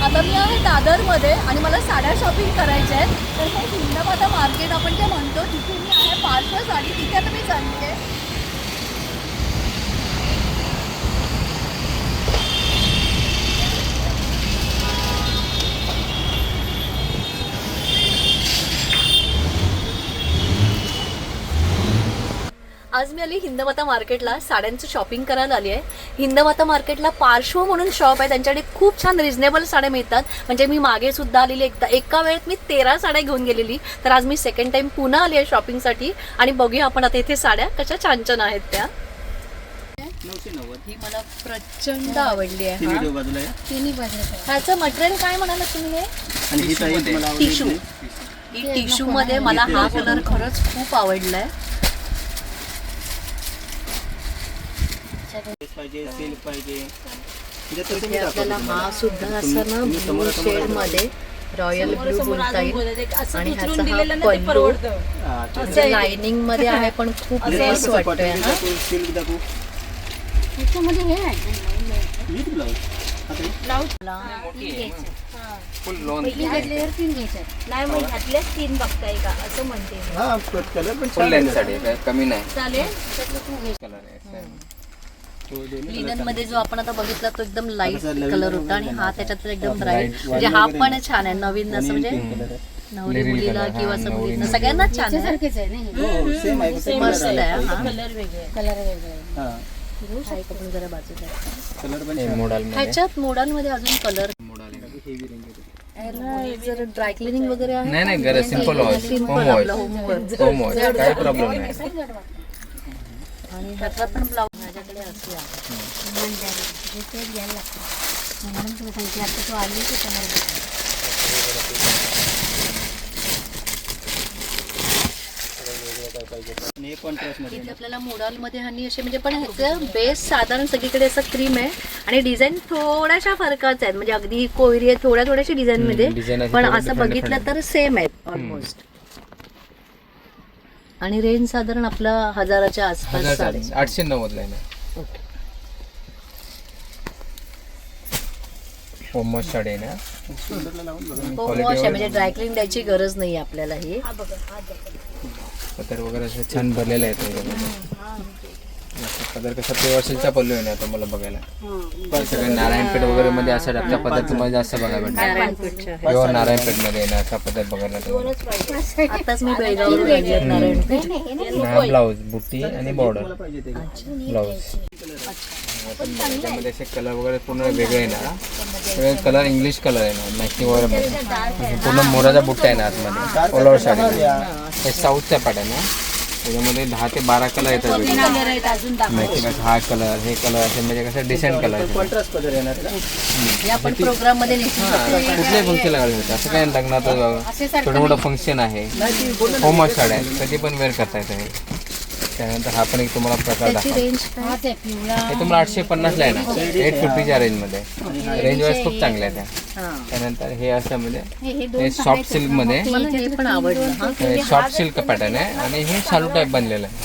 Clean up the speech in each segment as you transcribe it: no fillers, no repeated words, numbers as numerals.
आता मी आहे दादरमध्ये आणि मला साड्या शॉपिंग करायच्या आहेत. तर हे हिंदमाता मार्केट आपण जे म्हणतो तिथे मी आहे पार्श्व साडी, तिथे आता मी चालली आहे. आज मी आली हिंदमाता मार्केटला साड्यांचं शॉपिंग करायला आली आहे. हिंदमाता मार्केटला पार्श्व म्हणून शॉप आहे, त्यांच्याकडे खूप छान रिजनेबल साड्या मिळतात. म्हणजे मी मागे सुद्धा आलेली एका वेळेत मी 13 साड्या घेऊन गेलेली. तर आज मी सेकंड टाइम पुन्हा आली आहे शॉपिंगसाठी आणि बघूया आपण आता इथे साड्या कशा छान छान आहेत त्या. 990 ही मला प्रचंड आवडली आहे. व्हिडिओ बाजूला आहे. तिन्ही बाजूला ह्याचं मटेरियल काय म्हणाला तुम्ही? हे आणि ही ताई तुम्हाला आवडली टिश्यू. ही टिश्यू मध्ये मला हा कलर खरंच खूप आवडलाय. पाहिजे, सिल्क पाहिजे. इथे आपल्याला हा सुद्धा असा ना ब्लू शेड मध्ये रॉयल ब्लू बोलता येईल आणि ह्याचा हा पल्लू लाइनिंग मध्ये आहे पण खूप मस्त वाटतोय. हा सिल्क दाखवू. त्याच्यामध्ये हे आहे विथ ब्लाउज. फुल लोन पहिली घेतल्यावर 3 घ्यायच्यात. नाही मग घातल्याच 3 बघताय का असं म्हणते मी. हा कलर पण फुल लेंथ साठी काय कमी नाही. चालेल त्यातलं 2 घ्यायचं. कलर आहे लिनन मध्ये जो आपण आता बघितला तो एकदम लाईट कलर होता आणि हा त्याच्यात एकदम ब्राईट. म्हणजे हा पण छान आहे नवीन असं म्हणजे नवरी मुलीला किंवा असं मुलींना सगळ्यांनाच छान आहे. सारखेच आहे ना हे. हो सेम आहे. मस्त आहे. हा कलर वेगळे हा आपण जरा बाजूला कलर पण मोडाल मध्ये ह्याच्यात मोडांमध्ये अजून कलर हेवी रेंज. जर ड्राय क्लिनिंग वगैरे आहे. नाही नाही गरज सिंपल वॉश सिंपल होम आपलं वॉश होम होम वॉश काही प्रॉब्लेम नाही. आणि ह्यातला पण ब्लाऊज माझ्याकडे असे आहे. तेच घ्यायला लागतं म्हणून तुम्ही सांगते आता तू आली की तुम्हाला आणि हे कॉन्ट्रास्ट मध्ये इथे आपल्याला मोडालमध्ये आणि असे म्हणजे पण ह्याचं बेस साधारण सगळीकडे असं क्रीम आहे आणि डिझाईन थोड्याशा फरकाच आहेत. म्हणजे अगदी कोयरी आहे थोड्याशा डिझाईन मध्ये design अशी पण थोडी असं different बघितलं तर सेम आहेत ऑलमोस्ट. आणि रेंज साधारण आपला 1000च्या आसपास साडे. 890 ला आहे ना. होम वॉश साडी आहे ना. शोल्डरला लावून बघा. होम वॉश आहे म्हणजे ड्रायक्लीन द्यायची गरज नाही आपल्याला. ही पदर वगैरे असं छान भरलेलं आहे त्याच्यामध्ये. पदर कसा प्युअर सिल्कचा पल्लू आहे ना तुम्हाला बघायला. सगळे नारायणपेठ वगैरे मध्ये असा टाकचा पदर तुम्हाला जास्त बघायला भेटणार. प्युअर नारायणपेठ मध्ये आहे ना असा पदर बघायला तुम्हाला. आताच मी बेळगाववरून आली आहे नारायणपेठ. हा ब्लाऊज बुट्टी आणि बॉर्डर पाहिजे ते ब्लाऊज. त्याच्यामध्ये असे कलर वगैरे पूर्ण वेगळे येणार. कलर इंग्लिश कलर आहे ना मॅचिंग वगैरे पूर्ण मोराचा बुट्टा आहे ना आतमध्ये ऑल ओव्हर साडी. हे साऊथचा पॅटर्न आहे. त्याच्यामध्ये 10 ते 12 कलर येतात. मॅचिंग हा कलर हे कलर असे म्हणजे कसं डिसेंट कलर कॉन्ट्रास्ट पदर येणार त्याला. हे आपण प्रोग्राम मध्ये नेसू शकतो. कुठल्याही फंक्शनला घालू शकतो. असं काही लग्नात छोटं मोठं फंक्शन आहे होम वॉश साड्या आहेत कधी पण वेअर करता येतं. हे त्यानंतर हा पण एक तुम्हाला प्रकार त्याची दाखवा. रेंज काय? हाच आहे पिवळा. हे तुम्हाला 850 ला आहे ना. 850च्या रेंजमध्ये रेंज वाईज खूप चांगल्या आहे त्या. हा. त्यानंतर हे असं म्हणजे हे हे सॉफ्ट सिल्क मध्ये मला हे पण आवडलं. हा सॉफ्ट सिल्क पॅटर्न आहे आणि हे शालू टाईप बनलेलं आहे.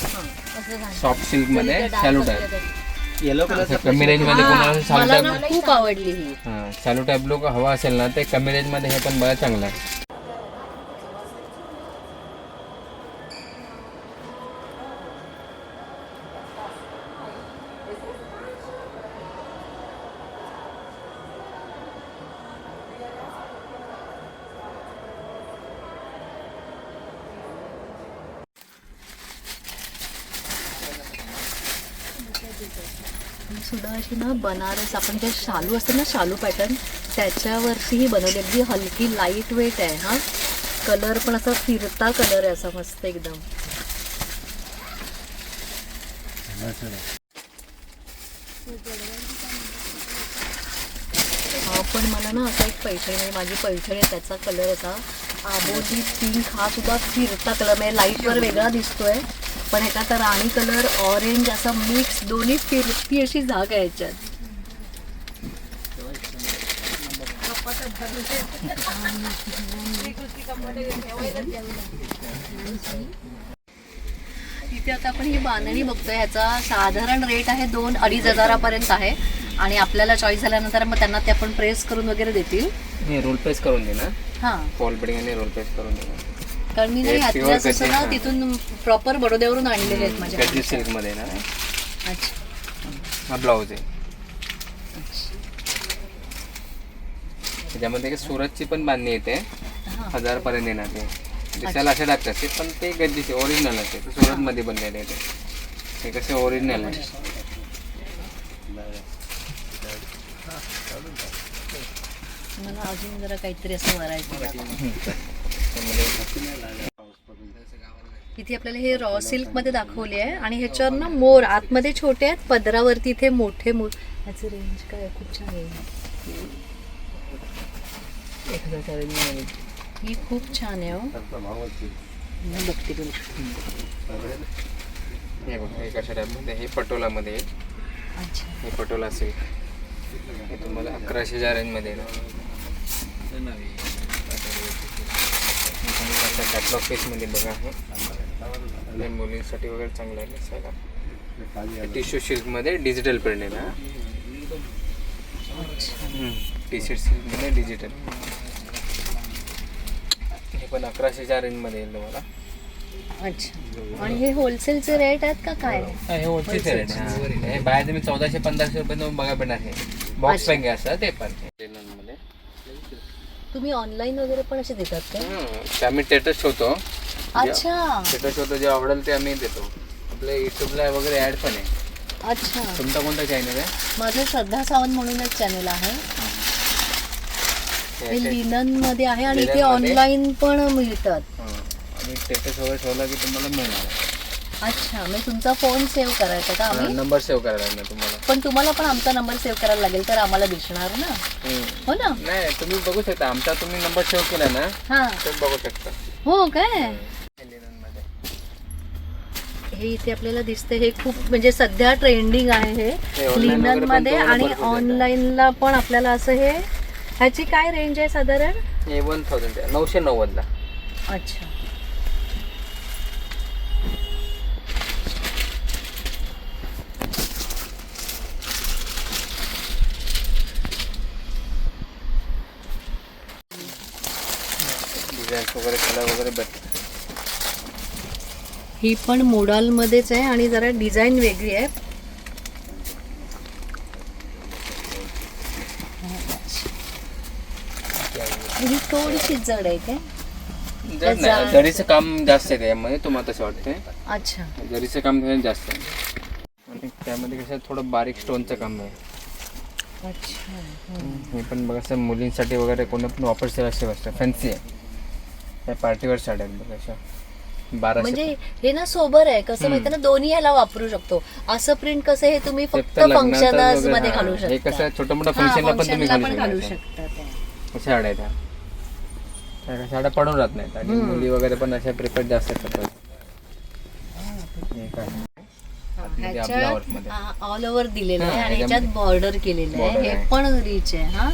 सॉफ्ट सिल्क मध्ये शालू टाईप. येलो कलर कमी रेंज मध्ये कोणाला शालू मला टाईप ना खूप आवडली ही. शालू टाईप लुक हवा असेल ना ते कमी रेंज मध्ये हे पण बरं चांगलं आहे. सुद्धा अशी ना बनारस आपण जे शालू असते ना शालू पॅटर्न त्याच्यावरती ही बनवली. अगदी हलकी लाईट वेट आहे. हा कलर पण असा फिरता कलर आहे असा मस्त एकदम. पण मला ना असा एक पैठणी म्हणजे माझी पैठणी आहे त्याचा कलर असा आबोली पिंक हा सुद्धा फिरता कलर म्हणजे लाईटवर वेगळा दिसतोय पण ह्याच्यात राणी कलर ऑरेंज असा मिक्स दोन्ही फिरती अशी जागा आहे याच्यात. इथे आता आपण ही बांधणी बघतोय ह्याचा साधारण रेट आहे 2-2.5 हजारापर्यंत आहे आणि आपल्याला चॉईस झाल्यानंतर मग त्यांना ते आपण प्रेस करून वगैरे देतील. हे रोल पेस्ट करून देणार, हां फॉल बिडिंग आणि रोल पेस्ट करून देणार. कारण मी नाही हे pure ह्यातल्याच असं ना गद्दी, तिथून प्रॉपर बडोद्यावरून आणलेले आहेत माझ्या. गद्दी सिल्क मध्ये ना. अच्छा हा ब्लाऊज आहे. त्याच्यामध्ये सुरतची पण बांधणी येते, 1000 पर्यंत येणार ते. दिसायला असे लागतात ते, पण ते गद्दीचे ओरिजिनल असते. ते सुरत मध्ये बनलेले आहे ते कसे ओरिजिनल आहे. मला अजून जरा काहीतरी असं भरायचं. इथे आपल्याला हे रॉ सिल्क मध्ये दाखवले आहे आणि ह्याच्यावर ना मोर आतमध्ये छोटे आहेत, पदरावरती इथे मोठे मोर. ह्याचं रेंज काय आहे? खूप छान आहे. ही खूप छान आहे. मी बघते करू. हे बघा, हे कशा टाईपमध्ये, हे पटोलामध्ये आहे. अच्छा हे पटोला सिल्क, हे तुम्हाला 1100च्या रेंजमध्ये येणार. कॅटलॉग पीसमध्ये बघा, हे मुलींसाठी वगैरे चांगलं आहे दिसायला. टिश्यू सिल्कमध्ये डिजिटल प्रिंट आहे ना. टी शर्ट सिल्कमध्ये डिजिटल. हे पण 1100च्या रेंजमध्ये येईल तुम्हाला. अच्छा. आणि हे होलसेलचे रेट आहेत का काय? हे होलसेल रेट आहे. हे बाहेर तुम्ही 1400-1500 रुपये तुम्ही बघा पण आहे. बॉक्स पॅक असं ते पण मध्ये. तुम्ही ऑनलाईन वगैरे पण असे देतात का? ते आम्ही स्टेटस ठेवतो. अच्छा स्टेटस ठेवतो, जे आवडेल ते आम्ही देतो. आपल्या युट्यूबला वगैरे ऍड पण आहे. अच्छा. तुमचा कोणता चॅनल आहे? माझं श्रद्धा सावंत म्हणूनच चॅनल आहे. हे लिनन मध्ये आहे आणि इथे ऑनलाईन पण मिळतात. आणि स्टेटस वगैरे ठेवला की तुम्हाला मिळणार. अच्छा, मग तुमचा फोन सेव्ह करायचा का आम्ही? नंबर सेव्ह करायला लागणार तुम्हाला. पण तुम्हाला पण आमचा नंबर सेव्ह करायला लागेल तर आम्हाला दिसणार ना. हो ना? नाही, तुम्ही बघू शकता. आमचा तुम्ही नंबर सेव्ह केला ना हा तर बघू शकता. हो काय? हे इथे आपल्याला दिसते. हे खूप म्हणजे सध्या ट्रेंडिंग आहे हे लिनन मध्ये. आणि ऑनलाईनला पण आपल्याला असं हे, ह्याची काय रेंज आहे साधारण? हे 1000 990 ला. अच्छा. डिझाईन वगैरे कलर वगैरे भेटतात. ही पण मोडाल मध्येच आहे आणि जरा डिझाईन वेगळी आहे. ही थोडीशी जड आहे काय? जड नाही, जरीचं काम जास्त आहे त्यामध्ये, तुम्हाला तसं वाटतंय. अच्छा. जरीचं काम जास्त आहे आणि त्यामध्ये कसं थोडं बारीक स्टोनचं काम आहे. अच्छा. हे पण बघा असं मुलींसाठी वगैरे कोणी पण वापरतील असे असतं. फॅन्सी आहे. हे पार्टीवर साड्या आहेत बघा अशा. 1200. म्हणजे हे ना सोबर आहे. कसं माहिती ना, दोन्ही ह्याला वापरू शकतो. असं प्रिंट कसं हे तुम्ही फक्त फंक्शनर्स मध्ये घालू शकता. हे कसं छोटं मोठं फंक्शनला पण तुम्ही घालू घालू शकता. अशा साड्या आहेत. त्या साड्या पडून राहत नाहीत आणि मुली वगैरे पण अशा प्रिफर जास्त करतात. ऑल ओव्हर दिलेलं आहे आणि ह्याच्यात बॉर्डर केलेलं आहे. हे पण रिच आहे. हा,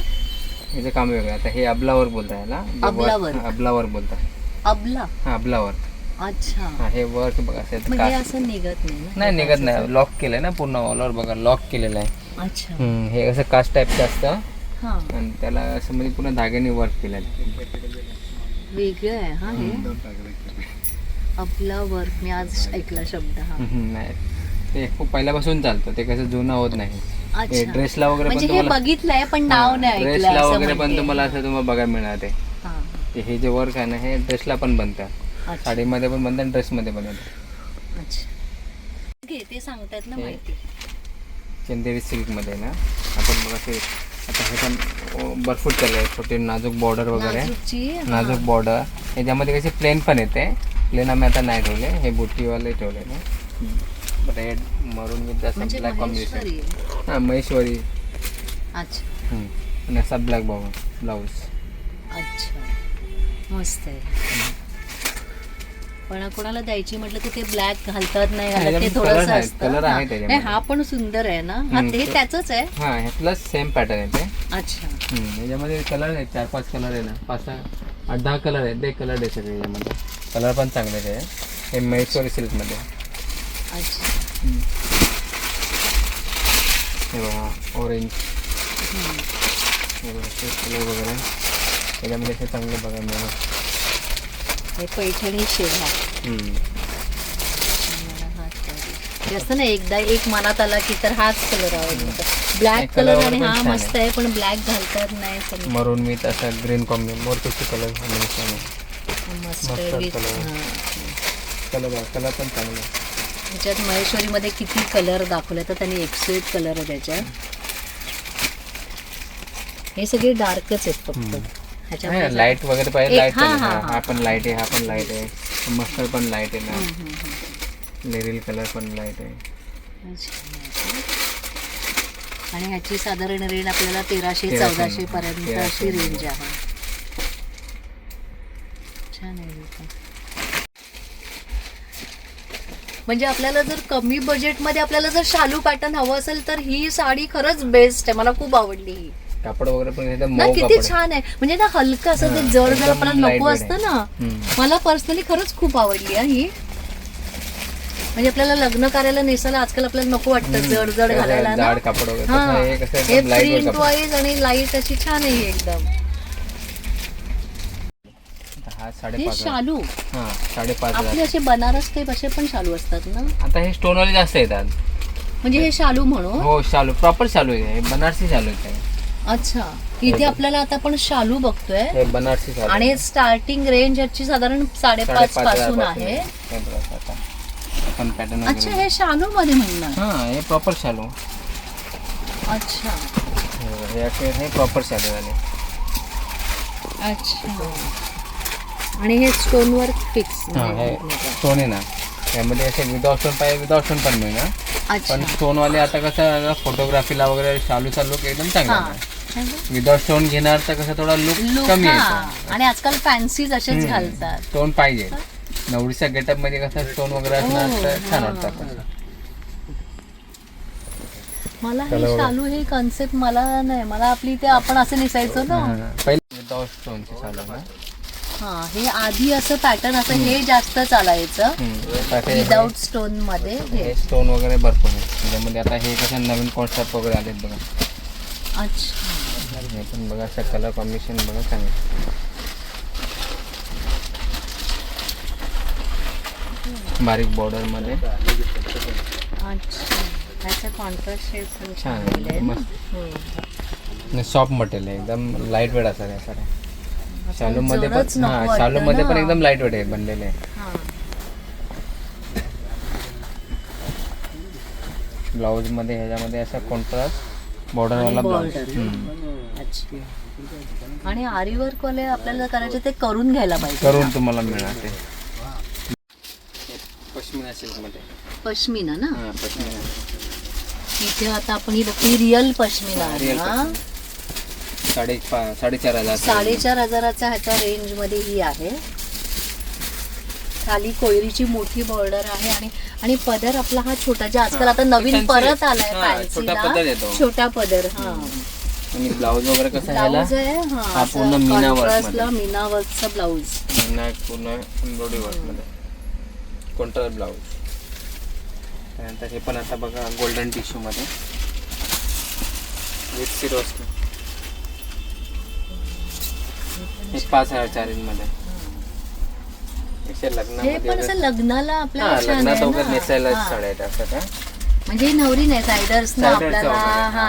याचं काम वेगळं. आता हे अबलावर बोलताय याला. अबलावर बोलतात. अबला. हा, अबलावर. अच्छा. हा, हे वर्क बघा मग हे असं निघत नाही ना? नाही निघत नाही. लॉक केलंय ना पूर्ण. ऑल ओव्हर बघा लॉक केलेलं आहे. अच्छा. हे असं कास्ट टाईपचं असतं हा, आणि त्याला असं म्हणजे पूर्ण धाग्याने वर्क केलं आहे. वेगळं आहे. हा, हे अबला वर्क मी आज ऐकला शब्द. हा, नाही ते खूप पहिल्यापासून चालतं. ते कसं जुनं होत नाही. अच्छा. ड्रेसला वगैरे म्हणजे पण हे तुम्हाला बघितलंय पण नाव नाही ऐकलं ड्रेसला असं वगैरे पण म्हणते. तुम्हाला असं तुम्हाला बघायला मिळणार ते. हा. हे जे वर्क आहे ना हे ड्रेसला पण बनतं. अच्छा. साडीमध्ये पण बनतं आणि ड्रेसमध्ये पण बनतं. अच्छा. घे ते सांगतायत ना माहिती. चंदेरी सिल्कमध्ये ना आपण बघा ते आता हे पण भरपूर कलर आहे. छोटे नाजूक बॉर्डर वगैरे. नाजूकची, हा. नाजूक बॉर्डर. याच्यामध्ये कसे प्लेन पण येते. प्लेन आम्ही आता नाही ठेवले. हे बुट्टीवाले ठेवले ना. रेड मरून विथ असं म्हणजे ब्लॅक कॉम्बिनेशन. महेश्वरी. हां, महेश्वरी. अच्छा. आणि असा ब्लॅक ब्लाऊज. अच्छा, मस्त आहे. पण कोणाला द्यायची म्हटलं की ते ब्लॅक घालतात नाही घालत, ते थोडंसं असतं. कलर आहे हा. त्याच्यामध्ये. नाही, हा पण सुंदर आहे ना. हा, हे त्याचंच आहे. हां, हे प्लस सेम पॅटर्न आहे ते. अच्छा. याच्यामध्ये कलर आहेत 4-5 कलर आहे ना. 5-8-10 कलर आहेत. ते कलर आहे सगळे याच्यामध्ये. कलर पण चांगले आहे. हे महेश्वरी सिल्कमध्ये. अच्छा. हे बघा ऑरेंज कलर वगैरे त्याच्यामध्ये असे चांगले बघा मिळणार. हे पैठणी शेवा जास्त ना एकदा एक मनात आला की तर हाच कलर आवडतो. ब्लॅक कलर आणि हा मस्त आहे पण ब्लॅक घालतात नाही पण मरून मी तसा ग्रीन कॉम्बिनेशन मोरपीची कलर कॉम्बिनेशन मस्टर्ड कलर पण चांगला आहे. त्याच्यात महेश्वरीमध्ये किती कलर दाखवले तर त्यांनी 101 कलर आहे त्याच्यात. हे सगळे डार्कच आहेत फक्त ह्याच्यामध्ये लाईट वगैरे पाहिजे लाईट हा, हा, हा पण लाईट आहे हा पण लाईट आहे मस्टर्ड पण लाईट आहे ना लेरिल कलर पण लाईट आहे. आणि ह्याची साधारण रेंज आपल्याला 1300-1400 पर्यंत अशी रेंज आहे. छान आहे हे पण. म्हणजे आपल्याला जर कमी बजेटमध्ये आपल्याला जर शालू पॅटर्न हवं असेल तर ही साडी खरंच बेस्ट आहे. मला खूप आवडली ही. कापड वगैरे पण एकदम ना मऊ किती कापड आहे. छान आहे म्हणजे ना हलकं असं ते जड जड आपल्याला नको lightweight असतं ना. हम्म. मला पर्सनली खरंच खूप आवडली आहे ही. म्हणजे आपल्याला लग्न कार्याला नेसायला आजकाल आपल्याला नको वाटतं जड जड घालायला ना. जाड कापड वगैरे हा तसं हे कसं हे एकदम लाईट प्रिंट कापड. वाईज आणि लाईट अशी छान आहे ही एकदम. हा हे 5,500 शालू हा 5,500 आपले असे बनारस टाईप असे पण शालू असतात ना. आता हे स्टोन वाले जास्त येतात. म्हणजे हे शालू म्हणून हो शालू प्रॉपर शालू आहे हे बनारसी शालू आहे ते. अच्छा इथे आपल्याला आता आपण शालू बघतोय हे बनारसी शालू आणि स्टार्टिंग रेंज याची साधारण 5,500 पासून आहे. हे बघा आता आपण पॅटर्न अच्छा हे शालू मध्ये म्हणणार. हा हे प्रॉपर शालू अच्छा हे असे हे प्रॉपर शालू झाले. अच्छा आणि हे स्टोन वर्क फिक्स. हा हे स्टोन आहे ना त्यामध्ये असे विदाउट स्टोन पाहिजे विदाउट स्टोन पण मिळणार अच्छा पण स्टोन वाले आता कसं फोटोग्राफीला वगैरे शालूचा लुक एकदम चांगला हा आहे. विदाउट स्टोन घेणार तर कसं थोडा लुक लुक कमी हा येतो. आणि आजकाल फॅन्सीज असेच घालतात. स्टोन पाहिजे नवरीच्या गेटअप मध्ये कसं स्टोन वगैरे असणार तर छान वाटतं आपल्याला. मला हे शालू हे कन्सेप्ट मला नाही. मला आपली इथे आपण असं नेसायचो ना. पहिले विदाउट स्टोनचे शालू ना हा हे आधी असं पॅटर्न असं हे जास्त चालायचं विदाउट स्टोन मध्ये. हे स्टोन वगैरे भरपूर आहे त्याच्यामध्ये. आता हे कसं नवीन कॉन्सेप्ट वगैरे आलेत बघा. अच्छा हे पण बघा असं कलर कॉम्बिनेशन बघा चांगलं. बारीक बॉर्डर मध्ये अच्छा त्याचा कॉन्ट्रास्ट शेड पण छान छान आहे मस्त. सॉफ्ट मटेरियल आहे एकदम लाईट वेट असं आहे सर. शालू मध्ये पण जडच नको हा वाटतं शालू मध्ये पण ना. एकदम लाईट वेट आहे बनलेले आहे. हा ब्लाऊज मध्ये ह्याच्यामध्ये असा कॉन्ट्रास्ट बॉर्डर वाला ब्लाऊज. अच्छा आणि आरी वर्क वाले आपल्याला करायचे ते करून घ्यायला पाहिजे. करून तुम्हाला मिळणार ते पश्मिना सिल्क मध्ये. पश्मिना ना. हा पश्मिना इथे आता आपण ही बघते रिअल पश्मिना आहे Real ना. 4,500 4,500चा ह्याच्या रेंज मध्ये ही आहे. खाली कोयरीची मोठी बॉर्डर आहे आणि आणि पदर आपला हा छोटा जे आजकाल आता नवीन फॅन्सी. परत आलाय हा, छोटा पदर फॅन्सीला येतो. छोटा पदर. हा आणि ब्लाऊज वगैरे कसं ह्याला ब्लाऊज आहे हा हा पूर्ण मीना वर्क कॉन्ट्रास्टला मध्ये. मीना वर्कचा ब्लाऊज. मीना पूर्ण एम्ब्रॉयडरी वर्क मध्ये कॉन्ट्रास्ट ब्लाऊज. त्यानंतर हे पण आता बघा गोल्डन टिश्यू मध्ये विथ सिरोस्की. हे 5,000 रेंज मध्ये. हे लग्नामध्ये पण असं लग्नाला हा आपल्याला छान लग्नात आहे वगैरे ना. नेसायला हा. साड्या आहेत असं का म्हणजे ही नवरी नाही सायडर्स ना Siders आपल्याला. वगैरे, हा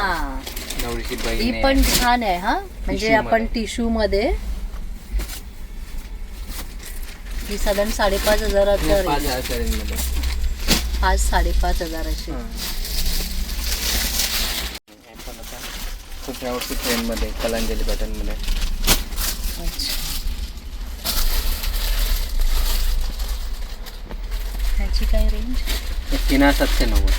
नवरीची ही बहीण आहे. पण छान आहे. हा म्हणजे Tissue आपण मध्ये. टिश्यू मध्ये ही साधारण 5,500चा हे रेंज. 5,000 रेंज मध्ये. 5,000-5,500 अशी. हे पण आता खूप यावरती ट्रेंड मध्ये कलांजली पॅटर्न मध्ये. अच्छा ह्याची काय रेंज. हे 3,790.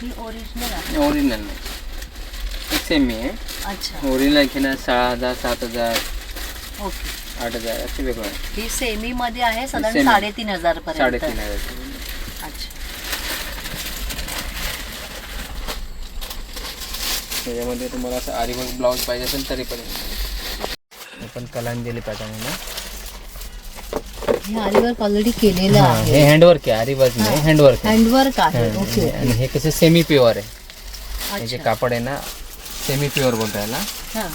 ही ओरिजिनल आहे. ओरिजिनल नाही सेम मी आहे. अच्छा ओरिजिनल घेणार 6,000 7,000 ओके. 8,000 असे वेगळं आहे. ही सेमी मध्ये आहे साधारण Semi. 3,500 पर्यंत. 3,500. अच्छा त्याच्यामध्ये तुम्हाला असं आरी वर्क ब्लाऊज पाहिजे असेल तरी पण हे पण कलांजली पॅटर्न आहे ना. हे आरीवर्क ऑलरेडी केलेलं आहे. हे हँडवर्क आहे आरी वर्क नाही हँडवर्क आहे. हँडवर्क आहे. ओके आणि हे कसं सेमी प्युअर आहे. याचे कापड आहे ना सेमी प्युअर बोलता याला, हा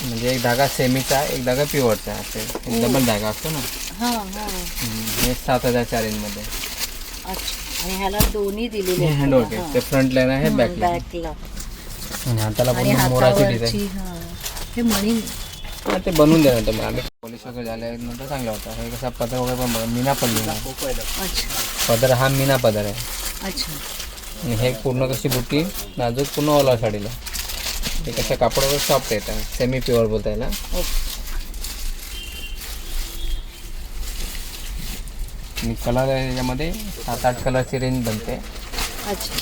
म्हणजे एक धागा सेमीचा एक धागा प्युअरचा असेल, डबल धागा असतो ना. हा हा हे 7,000 रेंजमध्ये. अच्छा. आणि ह्याला दोन्ही दिलेले हे हँडवर्क आहे, ते फ्रंट लाईन आहे, बॅक लाईन. बॅकला आणि हाताला आणि पूर्ण मोराची डिझाईन. हातावरची हा हे मणी ते बनवून देणार तुम्हाला आम्ही. पोलिस वगैरे झाल्यानंतर चांगला होता. हे कसा पदर वगैरे पण बघा, मीना पल्लू आहे. अच्छा पदर हा मीना पदर आहे. अच्छा. आणि हे पूर्ण कशी बुटी नाजूक पूर्ण ऑल साडीला. हे कसं कापड वगैरे सॉफ्ट येतं, सेमी प्युअर बोलता याला. आणि कलर आहे याच्यामध्ये 7-8 कलरची रेंज बनते. अच्छा.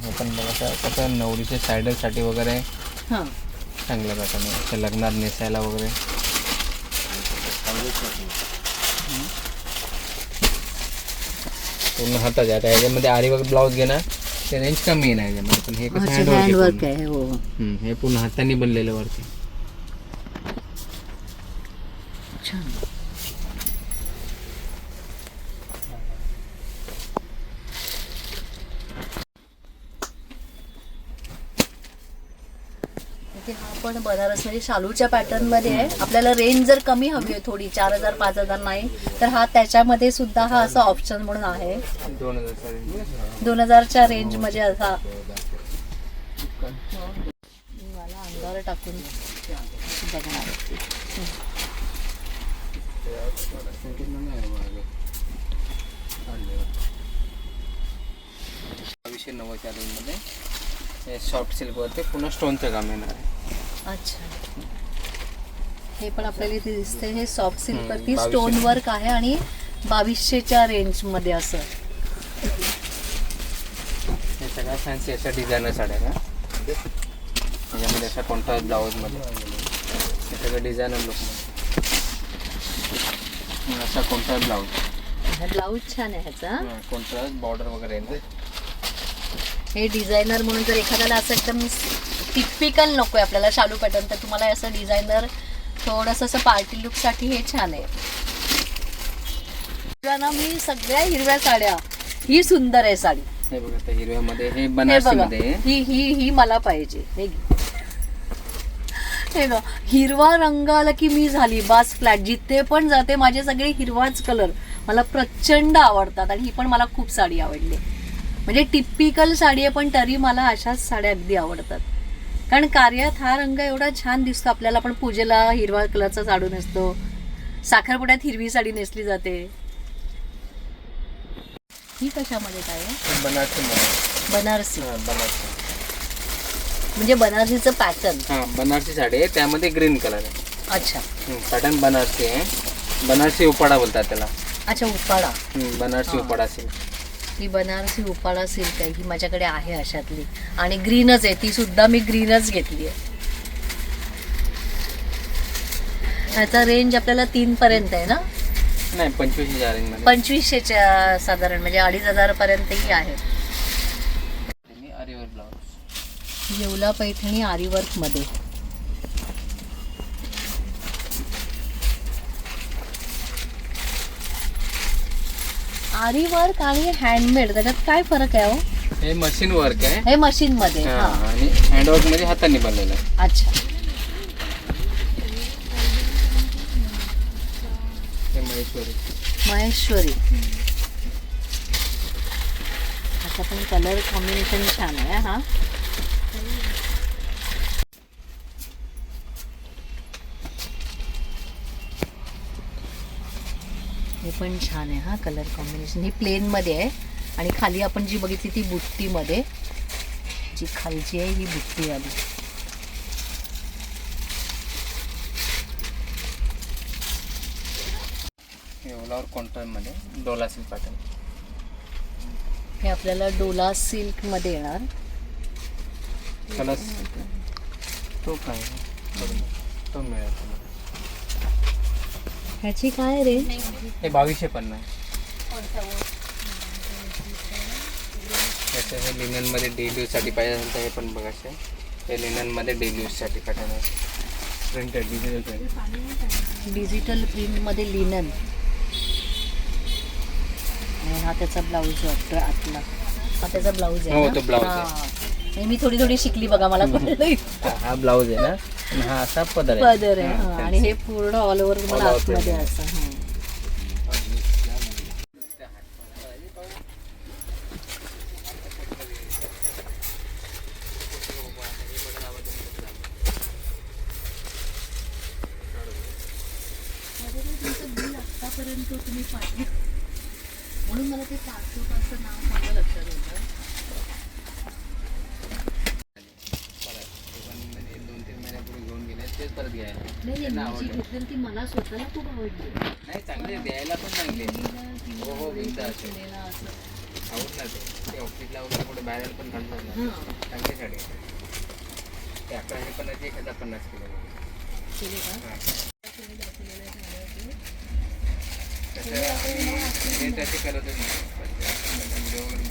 हे पण बघा कसं नवरीच्या सायडरसाठी वगैरे हा चांगल्या प्रकारे असं लग्नात नेसायला वगैरे. पूर्ण हाताचे. आता याच्यामध्ये आरी वगैरे ब्लाऊज घेणार ते रेंज कमी आहे याच्यामध्ये, पण हे कसं हँडवर्क आहे. हो हे पूर्ण हाताने बनलेलं वरती. छान. हा पण बनारस म्हणजे शालूच्या पॅटर्न मध्ये आहे. आपल्याला रेंज जर कमी हवी आहे थोडी 4,000 5,000 नाही तर हा त्याच्यामध्ये सुद्धा हा असा ऑप्शन म्हणून आहे. 2000च्या रेंज मध्ये असा मला अंगावर टाकून बघणार. 290च्या रेंजमध्ये हे सॉफ्ट सिल्कवरती पुन्हा स्टोनचं काम येणार आहे. अच्छा. हे पण आपल्याला इथे दिसते. हे सॉफ्ट सिल्क वरती स्टोन वर्क आहे आणि 2200च्या रेंज मध्ये असं. हे सगळ्या फॅन्सी अशा डिझायनर साड्या का त्याच्यामध्ये अशा कॉन्ट्रास्ट ब्लाऊजमध्ये हे सगळं डिझायनर लुकमध्ये असा कॉन्ट्रास्ट ब्लाऊज. ब्लाऊज छान आहे ह्याचा. कॉन्ट्रास्ट बॉर्डर वगैरे येणार. हे डिझायनर म्हणून जर एखाद्याला असं एकदम टिपिकल नको आहे आपल्याला शालू पॅटर्न तर तुम्हाला असं डिझायनर थोडंसं असं पार्टी लुक साठी हे छान आहे. ना मी सगळ्या हिरव्या साड्या ही सुंदर आहे साडी. हे बघा त्या हिरव्यामध्ये हे हे बनारसी बघा मध्ये ही ही ही मला पाहिजे. हे बघ हिरवा रंग आला की मी झाली बास फ्लॅट. जिथे पण जाते माझे सगळे हिरवाच कलर मला प्रचंड आवडतात आणि ही पण मला खूप साडी आवडली. म्हणजे टिपिकल साडी आहे पण तरी मला अशाच साड्या अगदी आवडतात. कारण कार्यात हा रंग एवढा छान दिसतो आपल्याला. पण पूजेला हिरवा कलरचा साडी नेसतो, साखरपुड्यात हिरवी साडी नेसली जाते. ही कशामध्ये काय आहे? बनारसी. म्हणजे बनारसीचं पॅटर्न. हा बनारसी साडी आहे त्यामध्ये ग्रीन कलर आहे. अच्छा. पॅटर्न बनारसी आहे. बनारसी उपाडा बोलतात त्याला. अच्छा उपाडा. बनारसी उपाडा सिल्क. ही बनारसी उपाडा सिल्क आहे. ही माझ्याकडे आहे अशातली आणि ग्रीनच आहे. ती सुद्धा मी ग्रीनच घेतली आहे. ह्याचा रेंज आपल्याला 3 पर्यंत आहे ना? नाही 25च्या रेंजमध्ये. 2500च्या साधारण म्हणजे 2,500 पर्यंतही आहे. आरीवर्क ब्लाऊज. येवला पैठणी आरीवर्क मध्ये. आरीवर्क आणि हँडमेड त्याच्यात काय फरक आहे हो? हे मशीन वर्क आहे. हे मशीन मध्ये. आणि हँडवर्क मध्ये हाताने बनलेलं आहे. अच्छा. हे महेश्वरी. महेश्वरी. आता पण कलर कॉम्बिनेशन छान आहे. हा हे पण छान आहे. हा कलर कॉम्बिनेशन. ही प्लेन मध्ये आहे आणि खाली आपण जी बघितली ती बुट्टी मध्ये. जी खालची आहे ही बुट्टी आली. ओलावर कॉन्ट्रास्ट मध्ये डोला सिल्क पॅटर्न. हे आपल्याला डोला सिल्क मध्ये येणार. कलर तो काय तो मिळेल. ह्याची काय रेंज? हे 2250. त्याचं हे लिननमध्ये डेली यूजसाठी पाहिजे असेल तर हे पण बघायचं. हे लिननमध्ये डेली यूजसाठी पॅटर्न आहे. Printed digital print. Digital print मध्ये लिनन. आणि हा त्याचा ब्लाऊज वाटतो आतला. हा त्याचा ब्लाऊज आहे हो, ना? तो ब्लाऊज आहे. हा. मी थोडी थोडी शिकली बघा, मला कळलं. हा ब्लाऊज आहे ना आणि हा असा पदर आहे. पदर आहे हा, आणि हे पूर्ण ऑल ओव्हर मला All over आतमध्ये print. असं हा. म्हणून मला ते 500 नाव चांगलं लक्षात होतं. म्हणजे 2-3 महिन्यापूर्वी घेऊन गेले तेच परत घ्यायला. नाही मी जी घेतली ती मला स्वतःला खूप आवडली. नाही चांगले द्यायला पण चांगले. हो हो विकता असेल. केलेला असं. आवडणार ते ऑफिसला वगैरे कुठे बाहेर पण घालतात ना. हां. चांगली साडी आहे. ते 1150 1050 किलो. केले का? हे त्याचे करतच नाही. व्हिडिओ वगैरे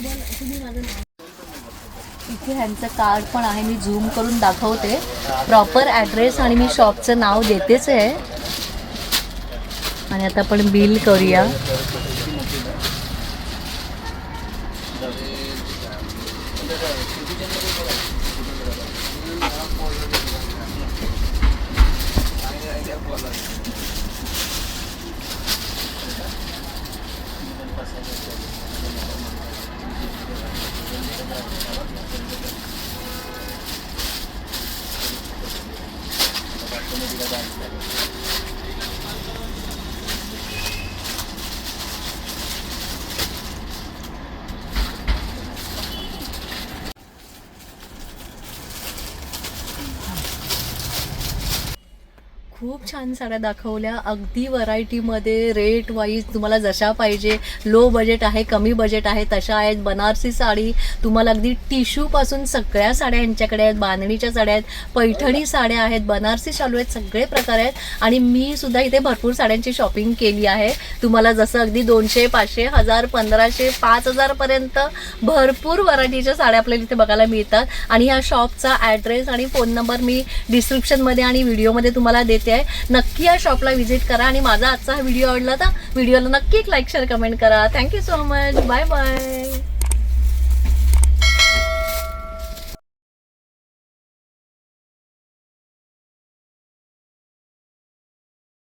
बनवतो तुम्ही माझं नाव इथे ह्यांचं कार्ड पण आहे, मी झूम करून दाखवते. प्रॉपर ॲड्रेस आणि मी शॉपचं नाव देतेच आहे. आणि आता आपण बिल करूया. खूप छान साड्या दाखवल्या, अगदी व्हरायटीमध्ये, रेट वाईज तुम्हाला जशा पाहिजे. लो बजेट आहे, कमी बजेट आहे, तशा आहेत. बनारसी साडी तुम्हाला अगदी टिश्यूपासून सगळ्या साड्या यांच्याकडे आहेत. बांधणीच्या साड्या आहेत, पैठणी साड्या आहेत, बनारसी शालू आहेत, सगळे प्रकार आहेत. आणि मी सुद्धा इथे भरपूर साड्यांची शॉपिंग केली आहे. तुम्हाला जसं अगदी 200, 500, 1000, 1500, 5000पर्यंत भरपूर व्हरायटीच्या साड्या आपल्याला इथे बघायला मिळतात. आणि ह्या शॉपचा ॲड्रेस आणि फोन नंबर मी डिस्क्रिप्शनमध्ये आणि व्हिडिओमध्ये तुम्हाला देते. नक्की या शॉपला व्हिजिट करा. आणि माझा आजचा हा व्हिडिओ आवडला तर व्हिडिओला नक्की एक लाईक शेअर कमेंट करा. Thank you so much. Bye bye.